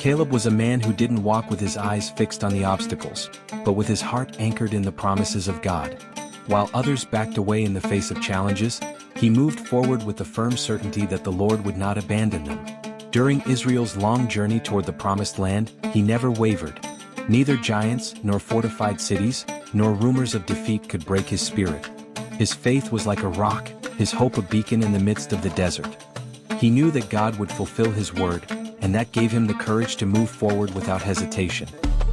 Caleb was a man who didn't walk with his eyes fixed on the obstacles, but with his heart anchored in the promises of God. While others backed away in the face of challenges, he moved forward with the firm certainty that the Lord would not abandon them. During Israel's long journey toward the Promised Land, he never wavered. Neither giants, nor fortified cities, nor rumors of defeat could break his spirit. His faith was like a rock, his hope a beacon in the midst of the desert. He knew that God would fulfill his word, and that gave him the courage to move forward without hesitation.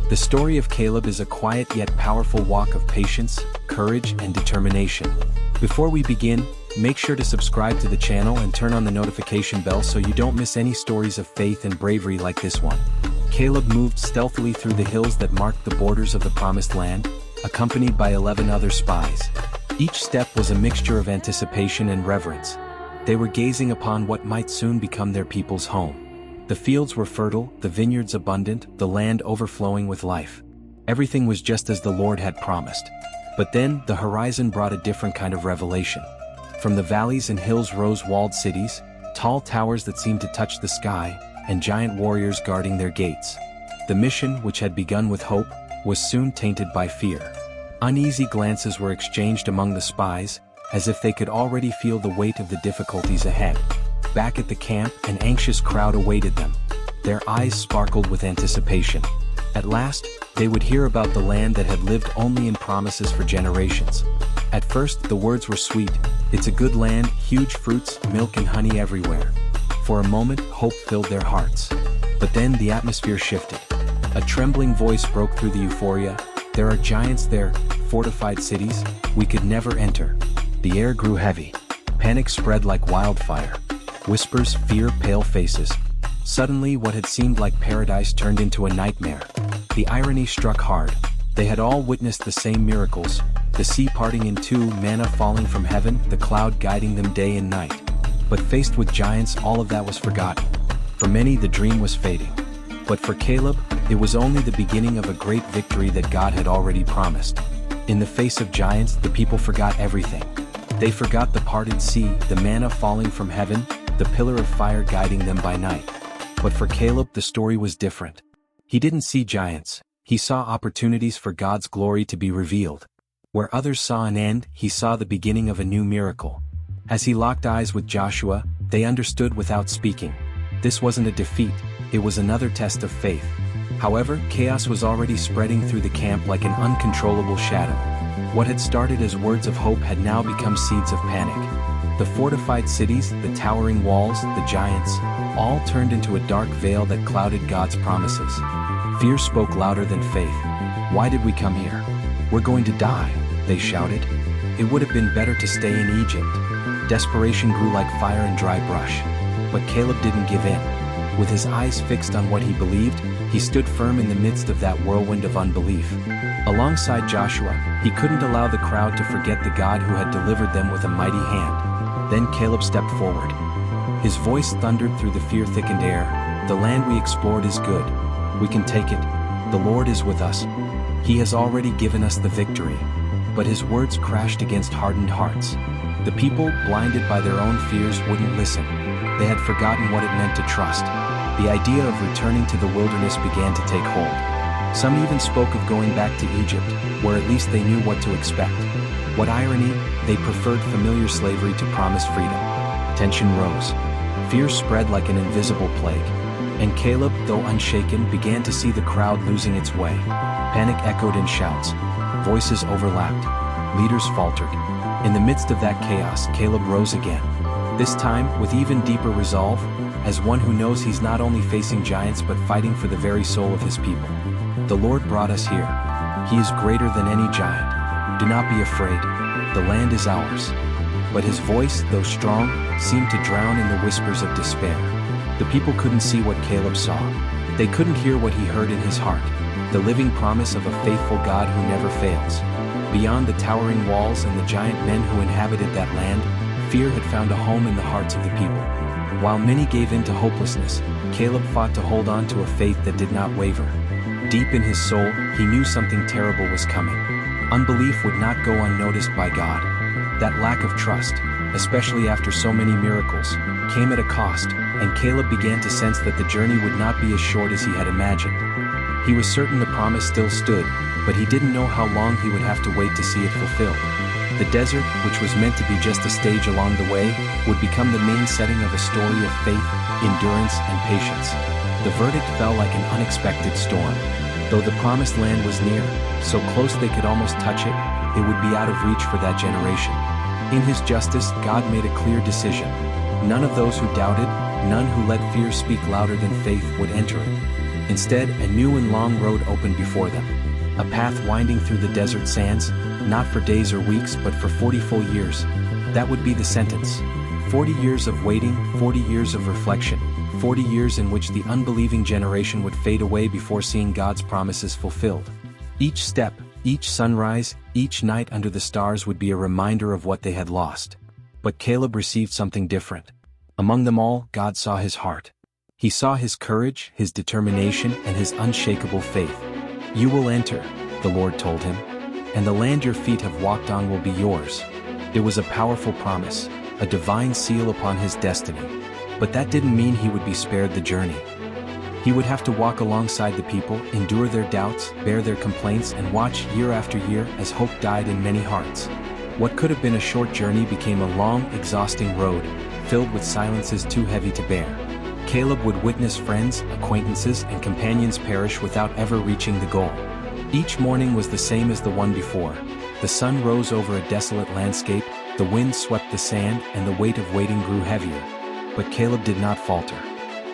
The story of Caleb is a quiet yet powerful walk of patience, courage, and determination. Before we begin, make sure to subscribe to the channel and turn on the notification bell so you don't miss any stories of faith and bravery like this one. Caleb moved stealthily through the hills that marked the borders of the Promised Land, accompanied by 11 other spies. Each step was a mixture of anticipation and reverence. They were gazing upon what might soon become their people's home. The fields were fertile, the vineyards abundant, the land overflowing with life. Everything was just as the Lord had promised. But then, the horizon brought a different kind of revelation. From the valleys and hills rose walled cities, tall towers that seemed to touch the sky, and giant warriors guarding their gates. The mission, which had begun with hope, was soon tainted by fear. Uneasy glances were exchanged among the spies, as if they could already feel the weight of the difficulties ahead. Back at the camp, an anxious crowd awaited them. Their eyes sparkled with anticipation. At last, they would hear about the land that had lived only in promises for generations. At first, the words were sweet. It's a good land, huge fruits, milk and honey everywhere. For a moment, hope filled their hearts. But then the atmosphere shifted. A trembling voice broke through the euphoria. There are giants there, fortified cities, we could never enter. The air grew heavy. Panic spread like wildfire. Whispers, fear, pale faces. Suddenly, what had seemed like paradise turned into a nightmare. The irony struck hard. They had all witnessed the same miracles, the sea parting in two, manna falling from heaven, the cloud guiding them day and night. But faced with giants, all of that was forgotten. For many, the dream was fading. But for Caleb, it was only the beginning of a great victory that God had already promised. In the face of giants, the people forgot everything. They forgot the parted sea, the manna falling from heaven, the pillar of fire guiding them by night. But for Caleb, the story was different. He didn't see giants. He saw opportunities for God's glory to be revealed. Where others saw an end, he saw the beginning of a new miracle. As he locked eyes with Joshua, they understood without speaking. This wasn't a defeat, it was another test of faith. However, chaos was already spreading through the camp like an uncontrollable shadow. What had started as words of hope had now become seeds of panic. The fortified cities, the towering walls, the giants, all turned into a dark veil that clouded God's promises. Fear spoke louder than faith. Why did we come here? We're going to die, they shouted. It would have been better to stay in Egypt. Desperation grew like fire and dry brush. But Caleb didn't give in. With his eyes fixed on what he believed, he stood firm in the midst of that whirlwind of unbelief. Alongside Joshua, he couldn't allow the crowd to forget the God who had delivered them with a mighty hand. Then Caleb stepped forward. His voice thundered through the fear-thickened air. The land we explored is good. We can take it. The Lord is with us. He has already given us the victory. But his words crashed against hardened hearts. The people, blinded by their own fears, wouldn't listen. They had forgotten what it meant to trust. The idea of returning to the wilderness began to take hold. Some even spoke of going back to Egypt, where at least they knew what to expect. What irony, they preferred familiar slavery to promised freedom. Tension rose. Fear spread like an invisible plague. And Caleb, though unshaken, began to see the crowd losing its way. Panic echoed in shouts. Voices overlapped. Leaders faltered. In the midst of that chaos, Caleb rose again. This time, with even deeper resolve, as one who knows he's not only facing giants but fighting for the very soul of his people. The Lord brought us here. He is greater than any giant. Do not be afraid. The land is ours. But his voice, though strong, seemed to drown in the whispers of despair. The people couldn't see what Caleb saw. They couldn't hear what he heard in his heart, the living promise of a faithful God who never fails. Beyond the towering walls and the giant men who inhabited that land, fear had found a home in the hearts of the people. While many gave in to hopelessness, Caleb fought to hold on to a faith that did not waver. Deep in his soul, he knew something terrible was coming. Unbelief would not go unnoticed by God. That lack of trust, especially after so many miracles, came at a cost, and Caleb began to sense that the journey would not be as short as he had imagined. He was certain the promise still stood, but he didn't know how long he would have to wait to see it fulfilled. The desert, which was meant to be just a stage along the way, would become the main setting of a story of faith, endurance, and patience. The verdict fell like an unexpected storm. Though the promised land was near, so close they could almost touch it, it would be out of reach for that generation. In his justice, God made a clear decision. None of those who doubted, none who let fear speak louder than faith would enter it. Instead, a new and long road opened before them. A path winding through the desert sands, not for days or weeks but for 40 full years. That would be the sentence. 40 years of waiting, 40 years of reflection, 40 years in which the unbelieving generation would fade away before seeing God's promises fulfilled. Each step, each sunrise, each night under the stars would be a reminder of what they had lost. But Caleb received something different. Among them all, God saw his heart. He saw his courage, his determination, and his unshakable faith. "You will enter," the Lord told him, "and the land your feet have walked on will be yours." It was a powerful promise, a divine seal upon his destiny. But that didn't mean he would be spared the journey. He would have to walk alongside the people, endure their doubts, bear their complaints, and watch year after year as hope died in many hearts. What could have been a short journey became a long, exhausting road, filled with silences too heavy to bear. Caleb would witness friends, acquaintances, and companions perish without ever reaching the goal. Each morning was the same as the one before. The sun rose over a desolate landscape, the wind swept the sand, and the weight of waiting grew heavier. But Caleb did not falter.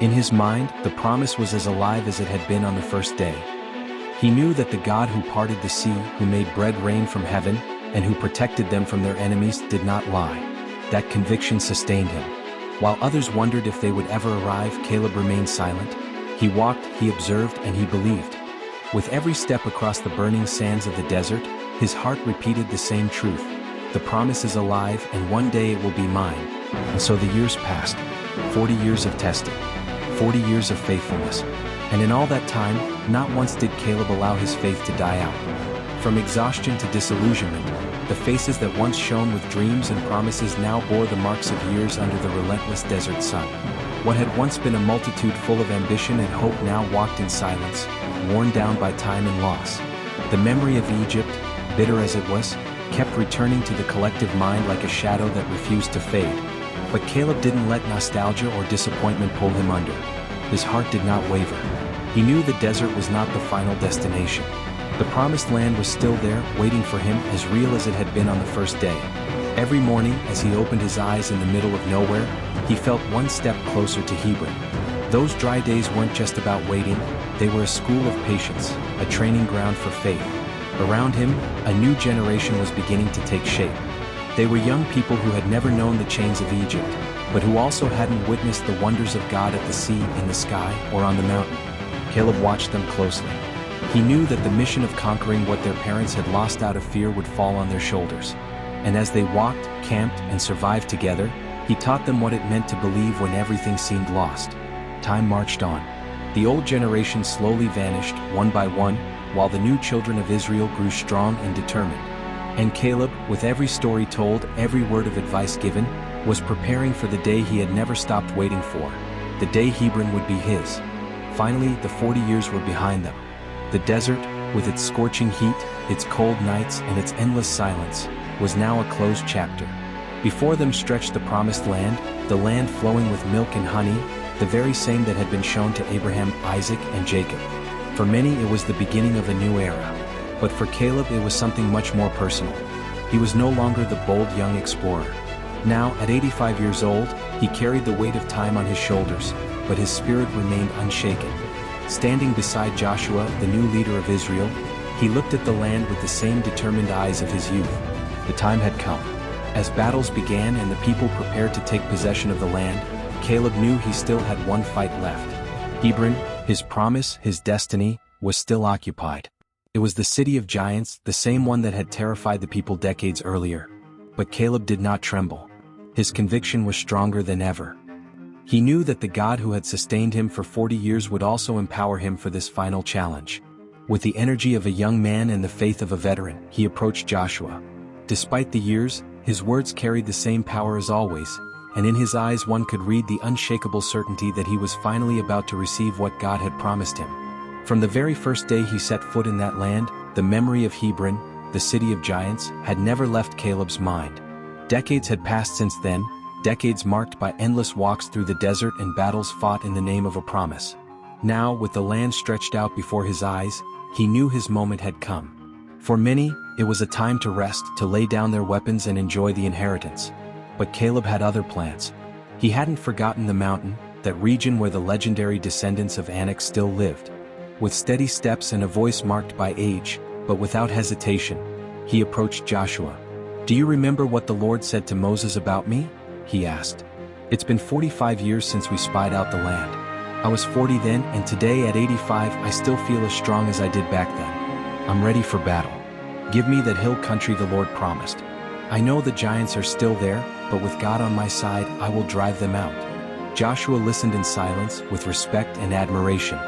In his mind, the promise was as alive as it had been on the first day. He knew that the God who parted the sea, who made bread rain from heaven, and who protected them from their enemies did not lie. That conviction sustained him. While others wondered if they would ever arrive, Caleb remained silent. He walked, he observed, and he believed. With every step across the burning sands of the desert, his heart repeated the same truth. The promise is alive, and one day it will be mine. And so the years passed. 40 years of testing. 40 years of faithfulness. And in all that time, not once did Caleb allow his faith to die out. From exhaustion to disillusionment, the faces that once shone with dreams and promises now bore the marks of years under the relentless desert sun. What had once been a multitude full of ambition and hope now walked in silence, worn down by time and loss. The memory of Egypt, bitter as it was, kept returning to the collective mind like a shadow that refused to fade. But Caleb didn't let nostalgia or disappointment pull him under. His heart did not waver. He knew the desert was not the final destination. The promised land was still there, waiting for him, as real as it had been on the first day. Every morning, as he opened his eyes in the middle of nowhere, he felt one step closer to Hebron. Those dry days weren't just about waiting, they were a school of patience, a training ground for faith. Around him, a new generation was beginning to take shape. They were young people who had never known the chains of Egypt, but who also hadn't witnessed the wonders of God at the sea, in the sky, or on the mountain. Caleb watched them closely. He knew that the mission of conquering what their parents had lost out of fear would fall on their shoulders. And as they walked, camped, and survived together, he taught them what it meant to believe when everything seemed lost. Time marched on. The old generation slowly vanished, one by one, while the new children of Israel grew strong and determined. And Caleb, with every story told, every word of advice given, was preparing for the day he had never stopped waiting for. The day Hebron would be his. Finally, the 40 years were behind them. The desert, with its scorching heat, its cold nights, and its endless silence, was now a closed chapter. Before them stretched the promised land, the land flowing with milk and honey, the very same that had been shown to Abraham, Isaac, and Jacob. For many it was the beginning of a new era. But for Caleb it was something much more personal. He was no longer the bold young explorer. Now, at 85 years old, he carried the weight of time on his shoulders, but his spirit remained unshaken. Standing beside Joshua, the new leader of Israel, he looked at the land with the same determined eyes of his youth. The time had come. As battles began and the people prepared to take possession of the land, Caleb knew he still had one fight left. Hebron, his promise, his destiny, was still occupied. It was the city of giants, the same one that had terrified the people decades earlier. But Caleb did not tremble. His conviction was stronger than ever. He knew that the God who had sustained him for 40 years would also empower him for this final challenge. With the energy of a young man and the faith of a veteran, he approached Joshua. Despite the years, his words carried the same power as always. and in his eyes one could read the unshakable certainty that he was finally about to receive what God had promised him. From the very first day he set foot in that land, the memory of Hebron, the city of giants, had never left Caleb's mind. Decades had passed since then, decades marked by endless walks through the desert and battles fought in the name of a promise. Now, with the land stretched out before his eyes, he knew his moment had come. For many, it was a time to rest, to lay down their weapons and enjoy the inheritance. But Caleb had other plans. He hadn't forgotten the mountain, that region where the legendary descendants of Anak still lived. With steady steps and a voice marked by age, but without hesitation, he approached Joshua. "Do you remember what the Lord said to Moses about me?" he asked. "It's been 45 years since we spied out the land. I was 40 then, and today at 85 I still feel as strong as I did back then. I'm ready for battle. Give me that hill country the Lord promised. I know the giants are still there, but with God on my side, I will drive them out." Joshua listened in silence, with respect and admiration.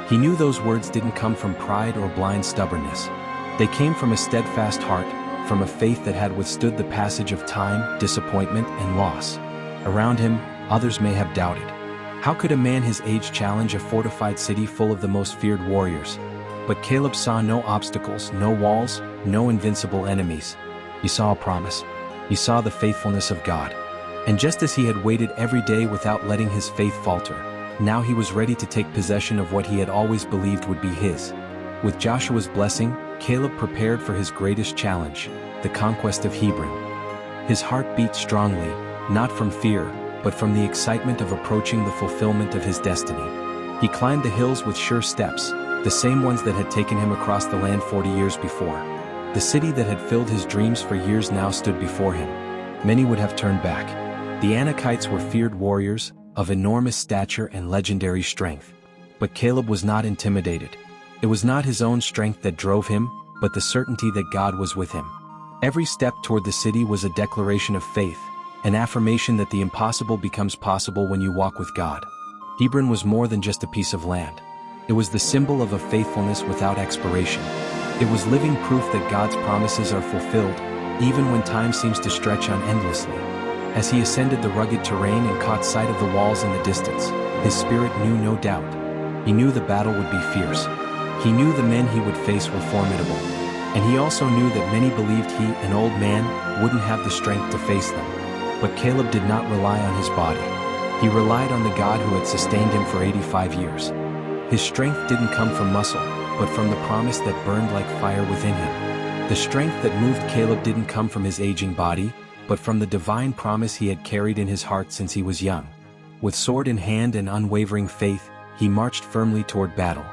He knew those words didn't come from pride or blind stubbornness. They came from a steadfast heart, from a faith that had withstood the passage of time, disappointment, and loss. Around him, others may have doubted. How could a man his age challenge a fortified city full of the most feared warriors? But Caleb saw no obstacles, no walls, no invincible enemies. He saw a promise. He saw the faithfulness of God. And just as he had waited every day without letting his faith falter, now he was ready to take possession of what he had always believed would be his. With Joshua's blessing, Caleb prepared for his greatest challenge, the conquest of Hebron. His heart beat strongly, not from fear, but from the excitement of approaching the fulfillment of his destiny. He climbed the hills with sure steps, the same ones that had taken him across the land 40 years before. The city that had filled his dreams for years now stood before him. Many would have turned back. The Anakites were feared warriors, of enormous stature and legendary strength. But Caleb was not intimidated. It was not his own strength that drove him, but the certainty that God was with him. Every step toward the city was a declaration of faith, an affirmation that the impossible becomes possible when you walk with God. Hebron was more than just a piece of land. It was the symbol of a faithfulness without expiration. It was living proof that God's promises are fulfilled, even when time seems to stretch on endlessly. As he ascended the rugged terrain and caught sight of the walls in the distance, his spirit knew no doubt. He knew the battle would be fierce. He knew the men he would face were formidable. And he also knew that many believed he, an old man, wouldn't have the strength to face them. But Caleb did not rely on his body. He relied on the God who had sustained him for 85 years. His strength didn't come from muscle, but from the promise that burned like fire within him. The strength that moved Caleb didn't come from his aging body, but from the divine promise he had carried in his heart since he was young. With sword in hand and unwavering faith, he marched firmly toward battle.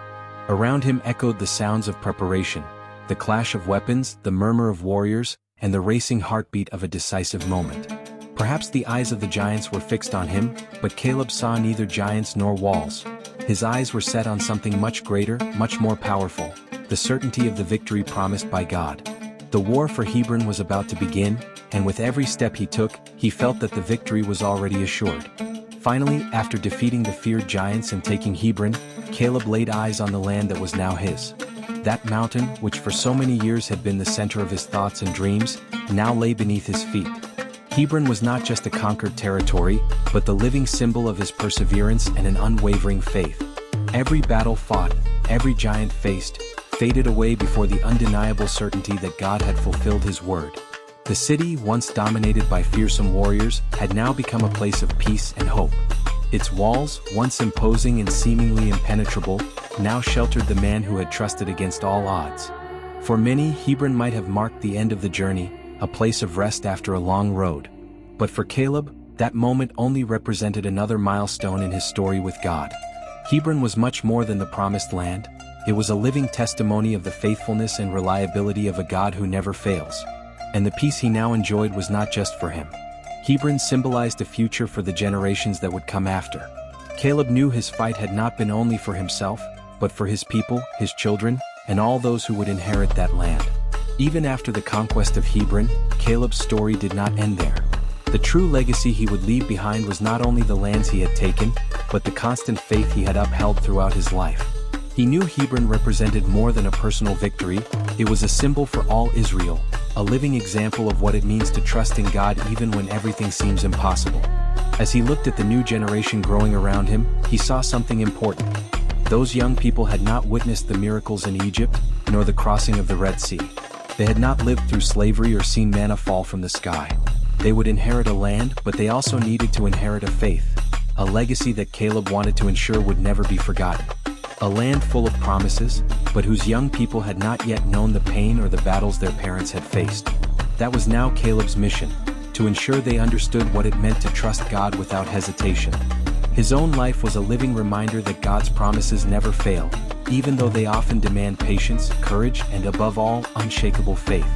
Around him echoed the sounds of preparation, the clash of weapons, the murmur of warriors, and the racing heartbeat of a decisive moment. Perhaps the eyes of the giants were fixed on him, but Caleb saw neither giants nor walls. His eyes were set on something much greater, much more powerful, the certainty of the victory promised by God. The war for Hebron was about to begin, and with every step he took, he felt that the victory was already assured. Finally, after defeating the feared giants and taking Hebron, Caleb laid eyes on the land that was now his. That mountain, which for so many years had been the center of his thoughts and dreams, now lay beneath his feet. Hebron was not just a conquered territory, but the living symbol of his perseverance and an unwavering faith. Every battle fought, every giant faced, faded away before the undeniable certainty that God had fulfilled his word. The city, once dominated by fearsome warriors, had now become a place of peace and hope. Its walls, once imposing and seemingly impenetrable, now sheltered the man who had trusted against all odds. For many, Hebron might have marked the end of the journey, a place of rest after a long road. But for Caleb, that moment only represented another milestone in his story with God. Hebron was much more than the promised land. It was a living testimony of the faithfulness and reliability of a God who never fails. And the peace he now enjoyed was not just for him. Hebron symbolized a future for the generations that would come after. Caleb knew his fight had not been only for himself, but for his people, his children, and all those who would inherit that land. Even after the conquest of Hebron, Caleb's story did not end there. The true legacy he would leave behind was not only the lands he had taken, but the constant faith he had upheld throughout his life. He knew Hebron represented more than a personal victory. It was a symbol for all Israel, a living example of what it means to trust in God even when everything seems impossible. As he looked at the new generation growing around him, he saw something important. Those young people had not witnessed the miracles in Egypt, nor the crossing of the Red Sea. They had not lived through slavery or seen manna fall from the sky. They would inherit a land, but they also needed to inherit a faith, a legacy that Caleb wanted to ensure would never be forgotten. A land full of promises, but whose young people had not yet known the pain or the battles their parents had faced. That was now Caleb's mission, to ensure they understood what it meant to trust God without hesitation. His own life was a living reminder that God's promises never fail, even though they often demand patience, courage, and above all, unshakable faith.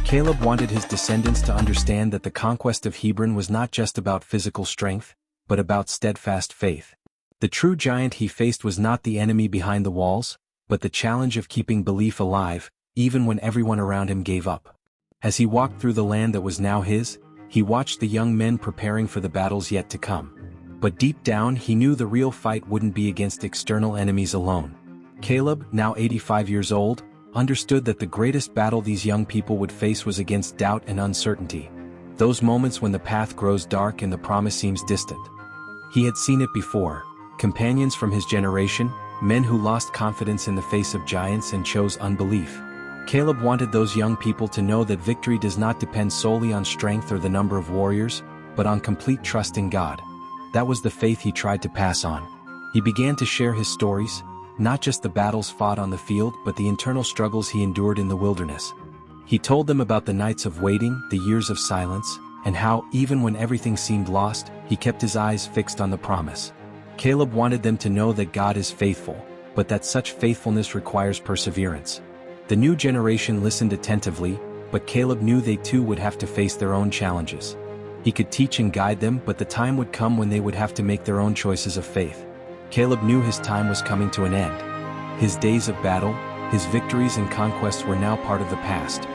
Caleb wanted his descendants to understand that the conquest of Hebron was not just about physical strength, but about steadfast faith. The true giant he faced was not the enemy behind the walls, but the challenge of keeping belief alive, even when everyone around him gave up. As he walked through the land that was now his, he watched the young men preparing for the battles yet to come. But deep down he knew the real fight wouldn't be against external enemies alone. Caleb, now 85 years old, understood that the greatest battle these young people would face was against doubt and uncertainty. Those moments when the path grows dark and the promise seems distant. He had seen it before. Companions from his generation, men who lost confidence in the face of giants and chose unbelief. Caleb wanted those young people to know that victory does not depend solely on strength or the number of warriors, but on complete trust in God. That was the faith he tried to pass on. He began to share his stories, not just the battles fought on the field but the internal struggles he endured in the wilderness. He told them about the nights of waiting, the years of silence, and how, even when everything seemed lost, he kept his eyes fixed on the promise. Caleb wanted them to know that God is faithful, but that such faithfulness requires perseverance. The new generation listened attentively, but Caleb knew they too would have to face their own challenges. He could teach and guide them, but the time would come when they would have to make their own choices of faith. Caleb knew his time was coming to an end. His days of battle, his victories and conquests were now part of the past.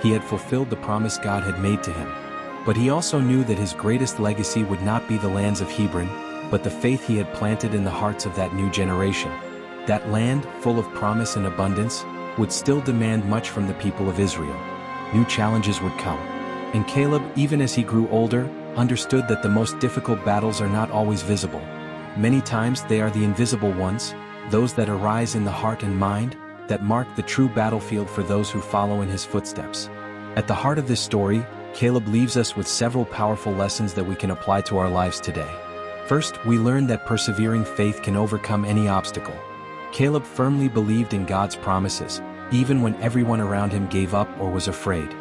He had fulfilled the promise God had made to him. But he also knew that his greatest legacy would not be the lands of Hebron, but the faith he had planted in the hearts of that new generation. That land, full of promise and abundance, would still demand much from the people of Israel. New challenges would come. And Caleb, even as he grew older, understood that the most difficult battles are not always visible. Many times they are the invisible ones, those that arise in the heart and mind, that mark the true battlefield for those who follow in his footsteps. At the heart of this story, Caleb leaves us with several powerful lessons that we can apply to our lives today. First, we learn that persevering faith can overcome any obstacle. Caleb firmly believed in God's promises, even when everyone around him gave up or was afraid.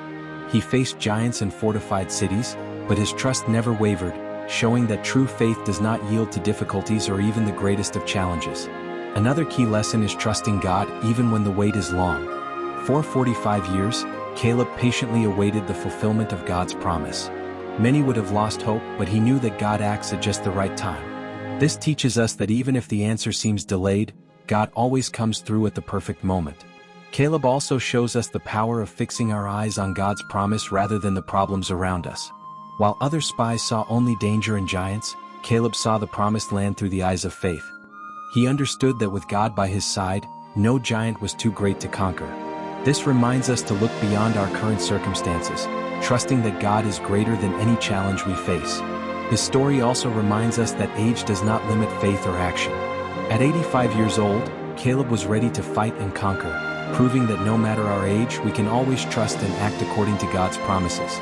He faced giants and fortified cities, but his trust never wavered, showing that true faith does not yield to difficulties or even the greatest of challenges. Another key lesson is trusting God even when the wait is long. For 45 years, Caleb patiently awaited the fulfillment of God's promise. Many would have lost hope, but he knew that God acts at just the right time. This teaches us that even if the answer seems delayed, God always comes through at the perfect moment. Caleb also shows us the power of fixing our eyes on God's promise rather than the problems around us. While other spies saw only danger and giants, Caleb saw the promised land through the eyes of faith. He understood that with God by his side, no giant was too great to conquer. This reminds us to look beyond our current circumstances, trusting that God is greater than any challenge we face. His story also reminds us that age does not limit faith or action. At 85 years old, Caleb was ready to fight and conquer, proving that no matter our age we can always trust and act according to God's promises.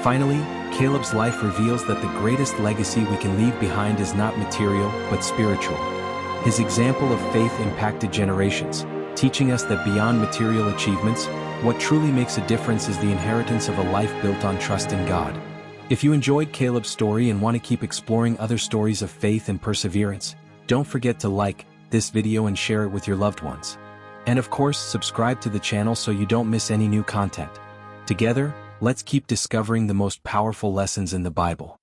Finally, Caleb's life reveals that the greatest legacy we can leave behind is not material but spiritual. His example of faith impacted generations, teaching us that beyond material achievements, what truly makes a difference is the inheritance of a life built on trust in God. If you enjoyed Caleb's story and want to keep exploring other stories of faith and perseverance, don't forget to like this video and share it with your loved ones. And of course, subscribe to the channel so you don't miss any new content. Together, let's keep discovering the most powerful lessons in the Bible.